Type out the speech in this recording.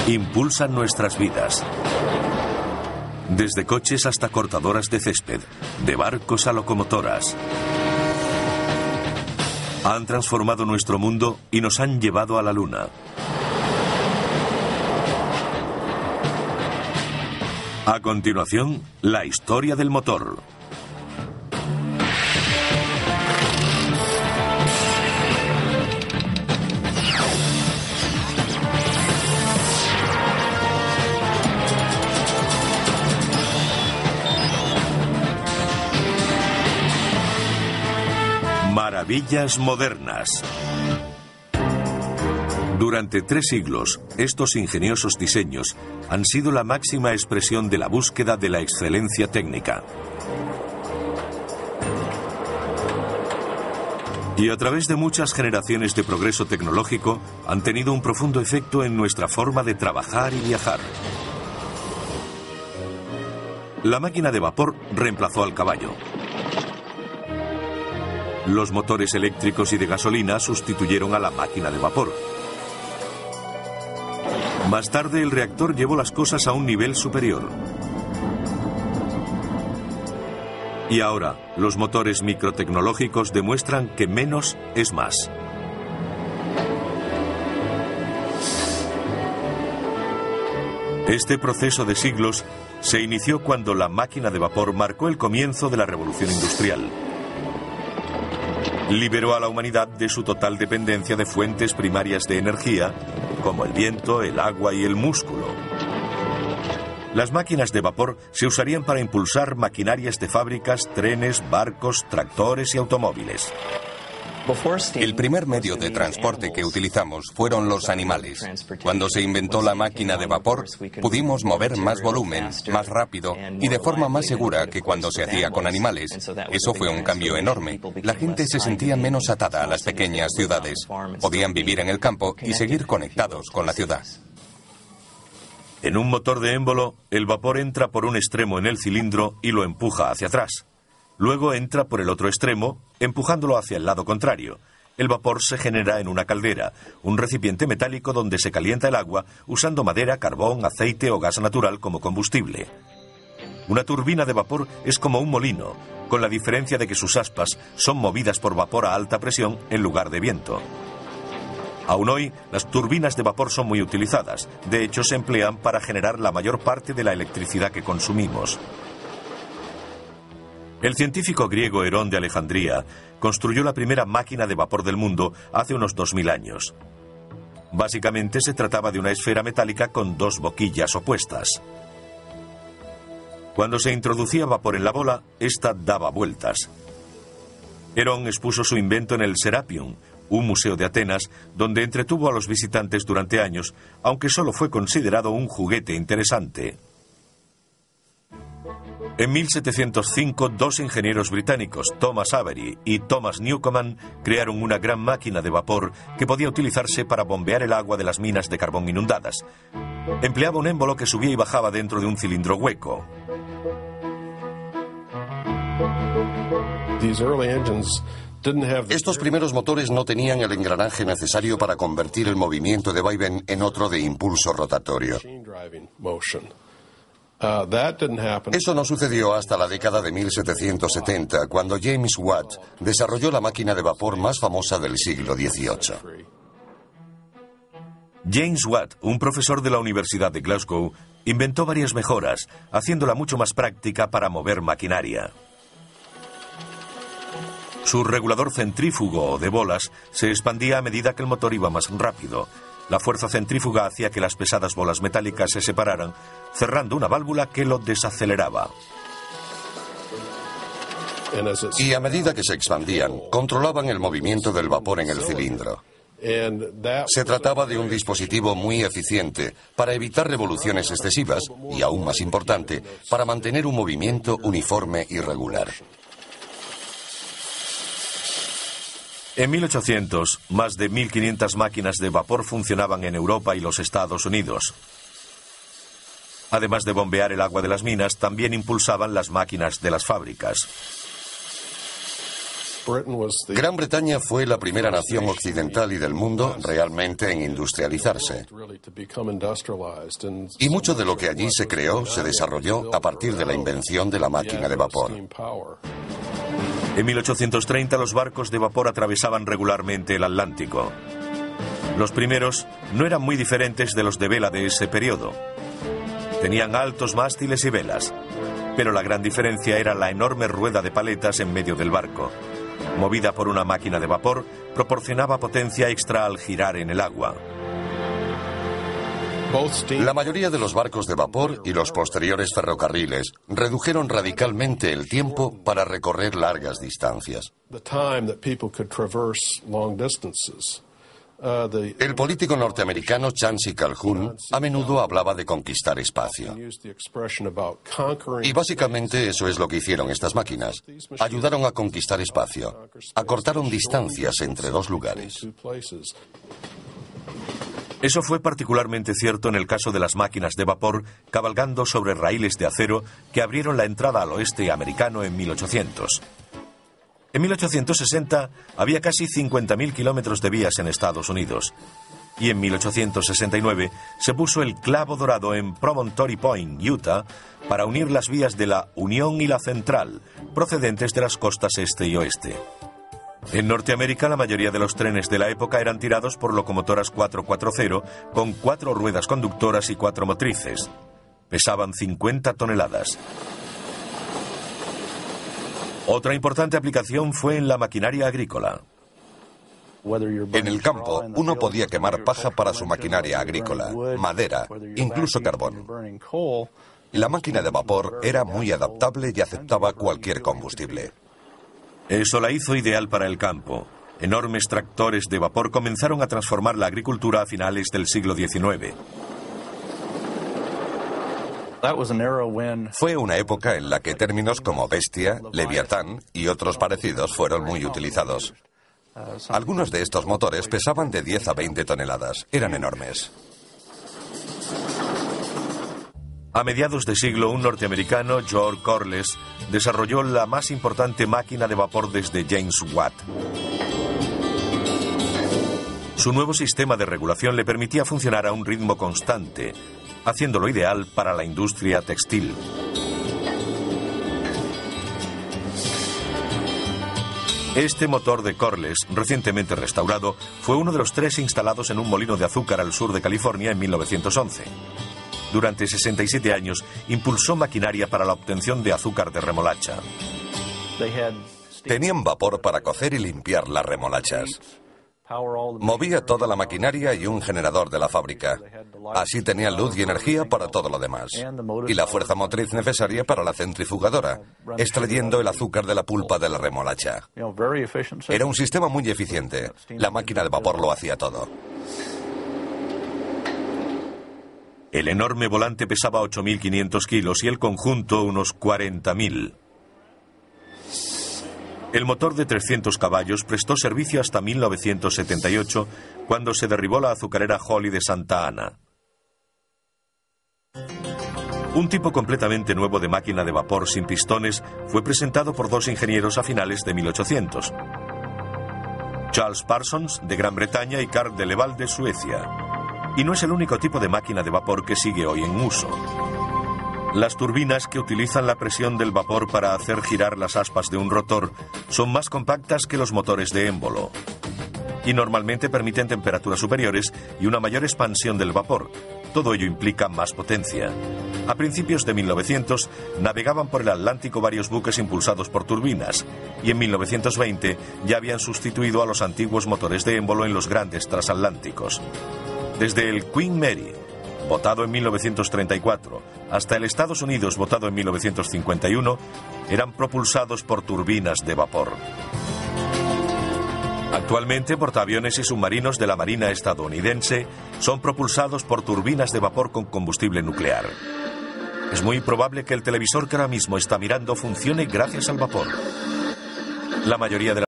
impulsan nuestras vidas. Desde coches hasta cortadoras de césped, de barcos a locomotoras. Han transformado nuestro mundo y nos han llevado a la Luna. A continuación, la historia del motor. Maravillas modernas. Durante 3 siglos, estos ingeniosos diseños han sido la máxima expresión de la búsqueda de la excelencia técnica. Y a través de muchas generaciones de progreso tecnológico, han tenido un profundo efecto en nuestra forma de trabajar y viajar. La máquina de vapor reemplazó al caballo. Los motores eléctricos y de gasolina sustituyeron a la máquina de vapor. Más tarde, el reactor llevó las cosas a un nivel superior. Y ahora, los motores microtecnológicos demuestran que menos es más. Este proceso de siglos se inició cuando la máquina de vapor marcó el comienzo de la revolución industrial. Liberó a la humanidad de su total dependencia de fuentes primarias de energía, como el viento, el agua y el músculo. Las máquinas de vapor se usarían para impulsar maquinarias de fábricas, trenes, barcos, tractores y automóviles. El primer medio de transporte que utilizamos fueron los animales. Cuando se inventó la máquina de vapor, pudimos mover más volumen, más rápido y de forma más segura que cuando se hacía con animales. Eso fue un cambio enorme. La gente se sentía menos atada a las pequeñas ciudades. Podían vivir en el campo y seguir conectados con la ciudad. En un motor de émbolo, el vapor entra por un extremo en el cilindro y lo empuja hacia atrás. Luego entra por el otro extremo, empujándolo hacia el lado contrario. El vapor se genera en una caldera, un recipiente metálico donde se calienta el agua usando madera, carbón, aceite o gas natural como combustible. Una turbina de vapor es como un molino, con la diferencia de que sus aspas son movidas por vapor a alta presión en lugar de viento. Aún hoy, las turbinas de vapor son muy utilizadas. De hecho, se emplean para generar la mayor parte de la electricidad que consumimos. El científico griego Herón de Alejandría construyó la primera máquina de vapor del mundo hace unos 2000 años. Básicamente se trataba de una esfera metálica con 2 boquillas opuestas. Cuando se introducía vapor en la bola, ésta daba vueltas. Herón expuso su invento en el Serapion, un museo de Atenas, donde entretuvo a los visitantes durante años, aunque solo fue considerado un juguete interesante. En 1705, 2 ingenieros británicos, Thomas Avery y Thomas Newcomen, crearon una gran máquina de vapor que podía utilizarse para bombear el agua de las minas de carbón inundadas. Empleaba un émbolo que subía y bajaba dentro de un cilindro hueco. Estos primeros motores no tenían el engranaje necesario para convertir el movimiento de vaivén en otro de impulso rotatorio. Eso no sucedió hasta la década de 1770, cuando James Watt desarrolló la máquina de vapor más famosa del siglo XVIII. James Watt, un profesor de la Universidad de Glasgow, inventó varias mejoras, haciéndola mucho más práctica para mover maquinaria. Su regulador centrífugo o de bolas se expandía a medida que el motor iba más rápido. La fuerza centrífuga hacía que las pesadas bolas metálicas se separaran, cerrando una válvula que lo desaceleraba. Y a medida que se expandían, controlaban el movimiento del vapor en el cilindro. Se trataba de un dispositivo muy eficiente para evitar revoluciones excesivas y, aún más importante, para mantener un movimiento uniforme y regular. En 1800, más de 1.500 máquinas de vapor funcionaban en Europa y los Estados Unidos. Además de bombear el agua de las minas, también impulsaban las máquinas de las fábricas. Gran Bretaña fue la primera nación occidental y del mundo realmente en industrializarse. Y mucho de lo que allí se creó se desarrolló a partir de la invención de la máquina de vapor. En 1830 los barcos de vapor atravesaban regularmente el Atlántico. Los primeros no eran muy diferentes de los de vela de ese periodo. Tenían altos mástiles y velas, pero la gran diferencia era la enorme rueda de paletas en medio del barco. Movida por una máquina de vapor, proporcionaba potencia extra al girar en el agua. La mayoría de los barcos de vapor y los posteriores ferrocarriles redujeron radicalmente el tiempo para recorrer largas distancias. El político norteamericano Chancy Calhoun a menudo hablaba de conquistar espacio. Y básicamente eso es lo que hicieron estas máquinas. Ayudaron a conquistar espacio. Acortaron distancias entre dos lugares. Eso fue particularmente cierto en el caso de las máquinas de vapor cabalgando sobre raíles de acero que abrieron la entrada al oeste americano en 1800. En 1860 había casi 50.000 kilómetros de vías en Estados Unidos. Y en 1869 se puso el clavo dorado en Promontory Point, Utah, para unir las vías de la Unión y la Central, procedentes de las costas este y oeste. En Norteamérica, la mayoría de los trenes de la época eran tirados por locomotoras 4x0 con 4 ruedas conductoras y 4 motrices. Pesaban 50 toneladas. Otra importante aplicación fue en la maquinaria agrícola. En el campo, uno podía quemar paja para su maquinaria agrícola, madera, incluso carbón. La máquina de vapor era muy adaptable y aceptaba cualquier combustible. Eso la hizo ideal para el campo. Enormes tractores de vapor comenzaron a transformar la agricultura a finales del siglo XIX. Fue una época en la que términos como bestia, leviatán y otros parecidos fueron muy utilizados. Algunos de estos motores pesaban de 10 a 20 toneladas. Eran enormes. A mediados de siglo, un norteamericano, George Corliss, desarrolló la más importante máquina de vapor desde James Watt. Su nuevo sistema de regulación le permitía funcionar a un ritmo constante, haciéndolo ideal para la industria textil. Este motor de Corliss, recientemente restaurado, fue uno de los 3 instalados en un molino de azúcar al sur de California en 1911. Durante 67 años, impulsó maquinaria para la obtención de azúcar de remolacha. Tenían vapor para cocer y limpiar las remolachas. Movía toda la maquinaria y un generador de la fábrica. Así tenían luz y energía para todo lo demás. Y la fuerza motriz necesaria para la centrifugadora, extrayendo el azúcar de la pulpa de la remolacha. Era un sistema muy eficiente. La máquina de vapor lo hacía todo. El enorme volante pesaba 8.500 kilos y el conjunto unos 40.000. El motor de 300 caballos prestó servicio hasta 1978, cuando se derribó la azucarera Holly de Santa Ana. Un tipo completamente nuevo de máquina de vapor sin pistones fue presentado por 2 ingenieros a finales de 1800. Charles Parsons, de Gran Bretaña, y Carl de Leval, de Suecia. Y no es el único tipo de máquina de vapor que sigue hoy en uso. Las turbinas que utilizan la presión del vapor para hacer girar las aspas de un rotor son más compactas que los motores de émbolo y normalmente permiten temperaturas superiores y una mayor expansión del vapor. Todo ello implica más potencia. A principios de 1900 navegaban por el Atlántico varios buques impulsados por turbinas y en 1920 ya habían sustituido a los antiguos motores de émbolo en los grandes transatlánticos. Desde el Queen Mary, votado en 1934, hasta el Estados Unidos, votado en 1951, eran propulsados por turbinas de vapor. Actualmente, portaaviones y submarinos de la Marina estadounidense son propulsados por turbinas de vapor con combustible nuclear. Es muy probable que el televisor que ahora mismo está mirando funcione gracias al vapor. La mayoría de